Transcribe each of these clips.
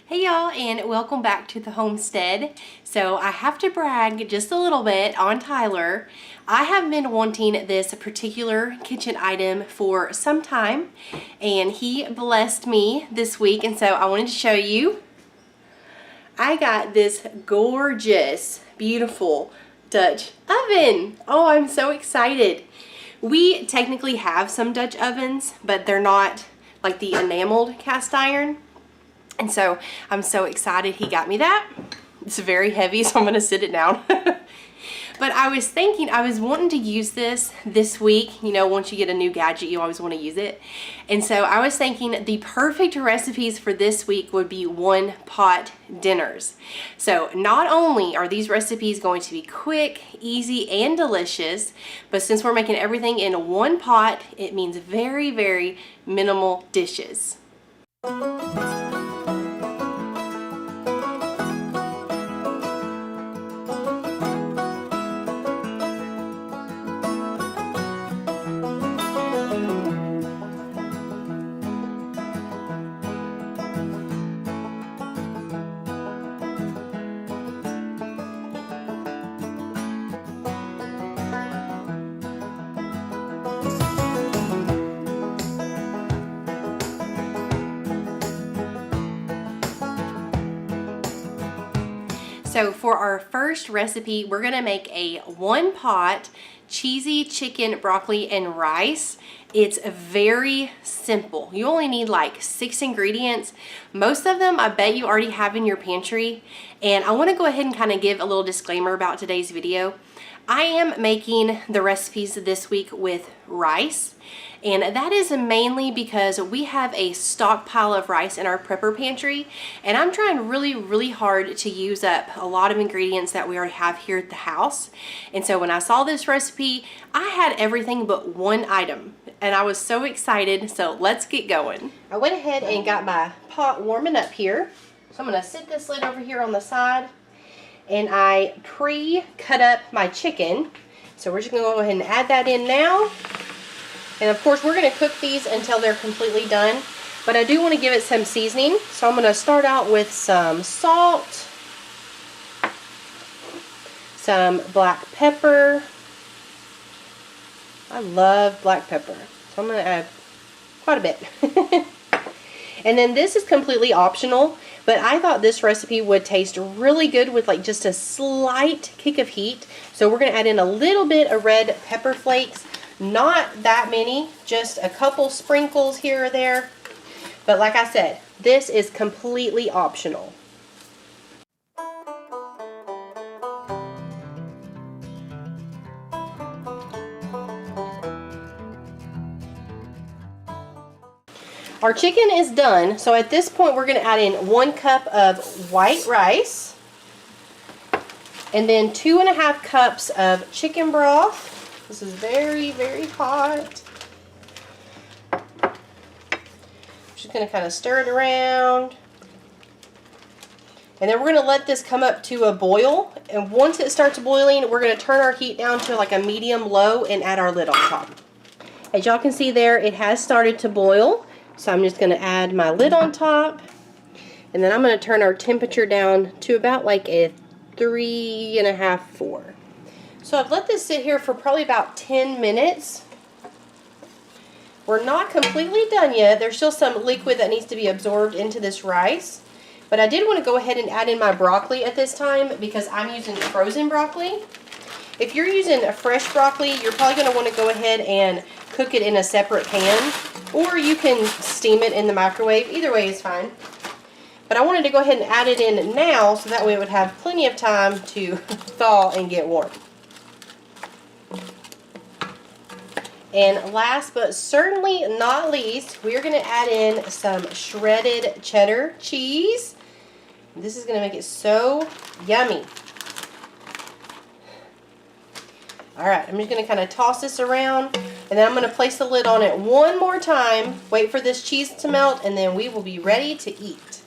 Hey y'all, and welcome back to the homestead. So I have to brag just a little bit on Tyler. I have been wanting this particular kitchen item for some time, and he blessed me this week, and so I wanted to show you. I got this gorgeous, beautiful Dutch oven. Oh, I'm so excited. We technically have some Dutch ovens, but they're not like the enameled cast iron. And so I'm so excited he got me that. It's very heavy, so I'm gonna sit it down. But I was thinking, I was wanting to use this week. You know, once you get a new gadget, you always want to use it. And so I was thinking the perfect recipes for this week would be one pot dinners. So not only are these recipes going to be quick, easy, and delicious, but since we're making everything in one pot, it means very, very minimal dishes. So for our first recipe, we're gonna make a one pot cheesy chicken, broccoli, and rice. It's very simple. You only need like 6 ingredients. Most of them I bet you already have in your pantry. And I wanna go ahead and kind of give a little disclaimer about today's video. I am making the recipes this week with rice, and that is mainly because we have a stockpile of rice in our prepper pantry, and I'm trying really hard to use up a lot of ingredients that we already have here at the house. And so when I saw this recipe, I had everything but one item, and I was so excited. So let's get going. I went ahead and got my pot warming up here. So I'm gonna sit this lid over here on the side, and I pre-cut up my chicken. So we're just gonna go ahead and add that in now. And of course we're gonna cook these until they're completely done. But I do wanna give it some seasoning. So I'm gonna start out with some salt, some black pepper. I love black pepper. So I'm gonna add quite a bit. And then this is completely optional, but I thought this recipe would taste really good with like just a slight kick of heat. So we're gonna add in a little bit of red pepper flakes. Not that many, just a couple sprinkles here or there. But like I said, this is completely optional. Our chicken is done, so at this point we're going to add in 1 cup of white rice, and then 2.5 cups of chicken broth. This is very hot. Just going to kind of stir it around, and then we're going to let this come up to a boil. And once it starts boiling, we're going to turn our heat down to like a medium-low and add our lid on top. As y'all can see there, it has started to boil. So I'm just going to add my lid on top, and then I'm going to turn our temperature down to about like a 3.5, 4. So I've let this sit here for probably about 10 minutes. We're not completely done yet. There's still some liquid that needs to be absorbed into this rice. But I did want to go ahead and add in my broccoli at this time because I'm using frozen broccoli. If you're using a fresh broccoli, you're probably going to want to go ahead and cook it in a separate pan, or you can steam it in the microwave. Either way is fine. But I wanted to go ahead and add it in now so that way it would have plenty of time to thaw and get warm. And last but certainly not least, we're going to add in some shredded cheddar cheese. This is going to make it so yummy. Alright, I'm just going to kind of toss this around, and then I'm going to place the lid on it one more time, wait for this cheese to melt, and then we will be ready to eat.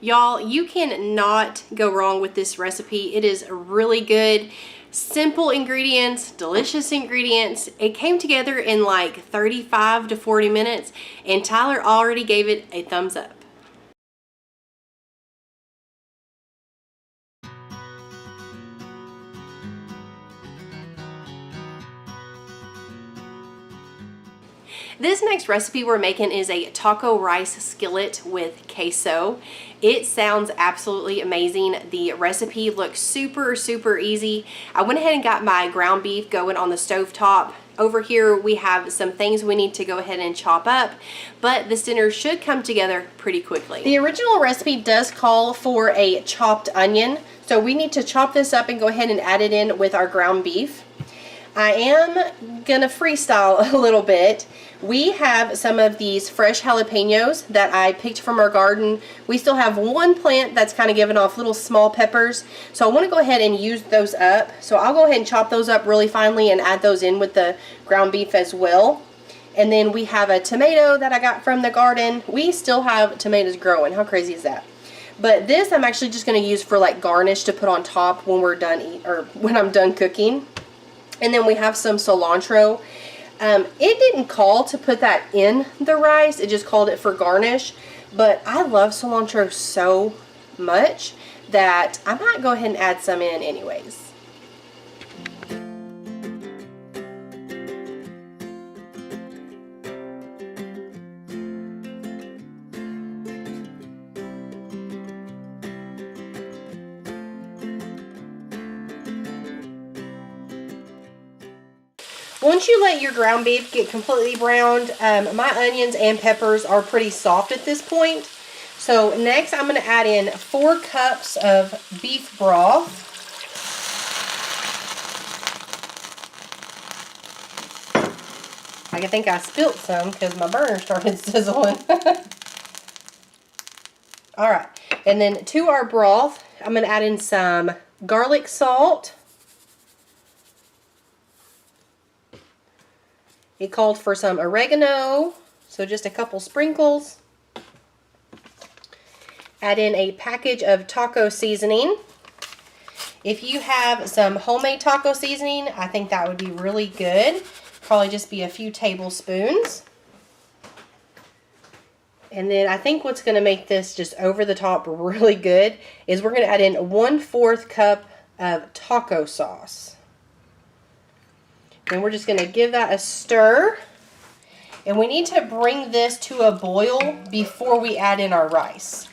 Y'all, you cannot go wrong with this recipe. It is really good. Simple ingredients, delicious ingredients. It came together in like 35 to 40 minutes, and Tyler already gave it a thumbs up. This next recipe we're making is a taco rice skillet with queso. It sounds absolutely amazing. The recipe looks super, super easy. I went ahead and got my ground beef going on the stove top. Over here we have some things we need to go ahead and chop up, but this dinner should come together pretty quickly. The original recipe does call for a chopped onion, so we need to chop this up and go ahead and add it in with our ground beef. I am gonna freestyle a little bit. We have some of these fresh jalapenos that I picked from our garden. We still have one plant that's kind of giving off little small peppers, so I want to go ahead and use those up. So I'll go ahead and chop those up really finely and add those in with the ground beef as well. And then we have a tomato that I got from the garden. We still have tomatoes growing. How crazy is that? But this I'm actually just going to use for like garnish to put on top when we're done when I'm done cooking. And then we have some cilantro. It didn't call to put that in the rice, it just called it for garnish, but I love cilantro so much that I might go ahead and add some in anyways. Once you let your ground beef get completely browned, my onions and peppers are pretty soft at this point. So next I'm going to add in 4 cups of beef broth. I think I spilt some because my burner started sizzling. Alright, and then to our broth, I'm going to add in some garlic salt. It called for some oregano, so just a couple sprinkles. Add in a package of taco seasoning. If you have some homemade taco seasoning, I think that would be really good. Probably just be a few tablespoons. And then I think what's going to make this just over the top really good is we're going to add in 1/4 cup of taco sauce. And we're just going to give that a stir. And we need to bring this to a boil before we add in our rice.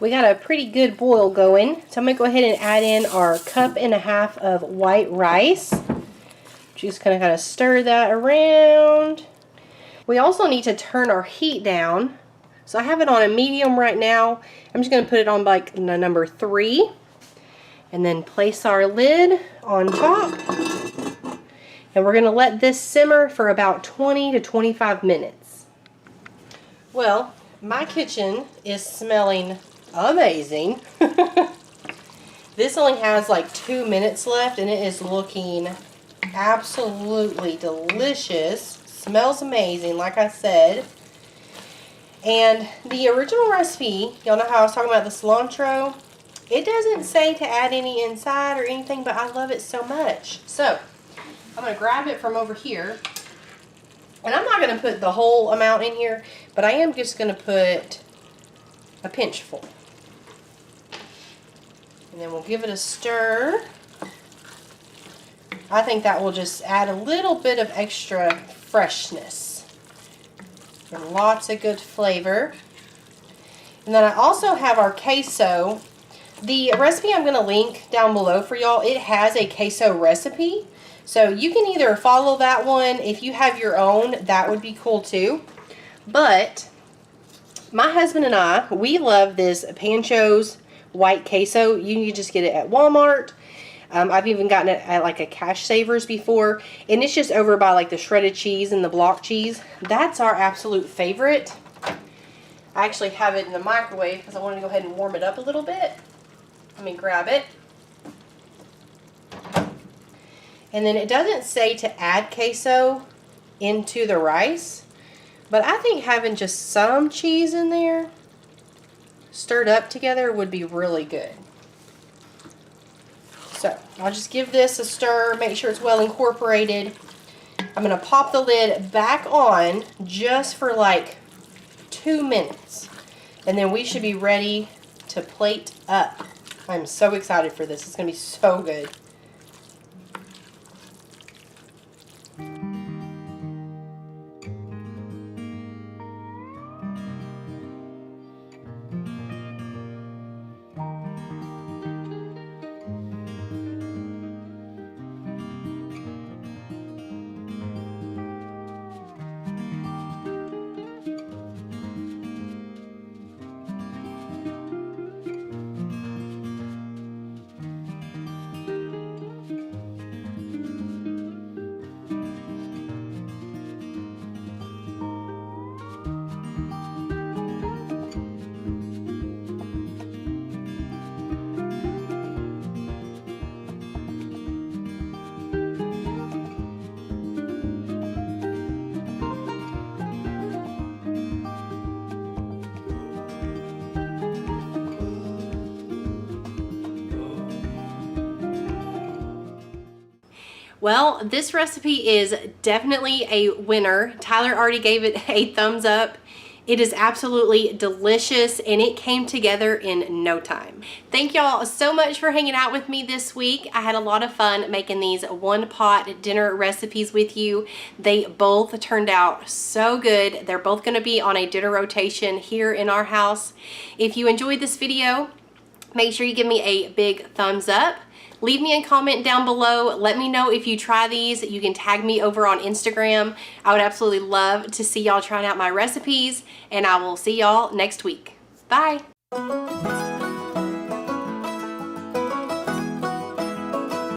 We got a pretty good boil going. So I'm going to go ahead and add in our 1.5 cups of white rice. Just kind of stir that around. We also need to turn our heat down. So I have it on a medium right now. I'm just going to put it on like number 3. And then place our lid on top. And we're going to let this simmer for about 20 to 25 minutes. Well, my kitchen is smelling amazing. This only has like 2 minutes left and it is looking absolutely delicious. Smells amazing, like I said. And the original recipe, y'all know how I was talking about the cilantro? It doesn't say to add any inside or anything, but I love it so much. So, I'm going to grab it from over here. And I'm not going to put the whole amount in here, but I am just going to put a pinch full. And then we'll give it a stir. I think that will just add a little bit of extra freshness. And lots of good flavor. And then I also have our queso. The recipe I'm going to link down below for y'all, it has a queso recipe. So you can either follow that one. If you have your own, that would be cool too. But my husband and I, we love this Pancho's white queso. You can just get it at Walmart. I've even gotten it at like a Cash Savers before. And it's just over by like the shredded cheese and the block cheese. That's our absolute favorite. I actually have it in the microwave because I wanted to go ahead and warm it up a little bit. Let me grab it. And then it doesn't say to add queso into the rice, But I think having just some cheese in there, stirred up together, would be really good. So I'll just give this a stir, make sure it's well incorporated. I'm going to pop the lid back on just for like 2 minutes. And then we should be ready to plate up. I'm so excited for this. It's going to be so good. Well, this recipe is definitely a winner. Tyler already gave it a thumbs up. It is absolutely delicious and it came together in no time. Thank y'all so much for hanging out with me this week. I had a lot of fun making these one pot dinner recipes with you. They both turned out so good. They're both gonna be on a dinner rotation here in our house. If you enjoyed this video, make sure you give me a big thumbs up. Leave me a comment down below. Let me know if you try these. You can tag me over on Instagram. I would absolutely love to see y'all trying out my recipes, and I will see y'all next week. Bye.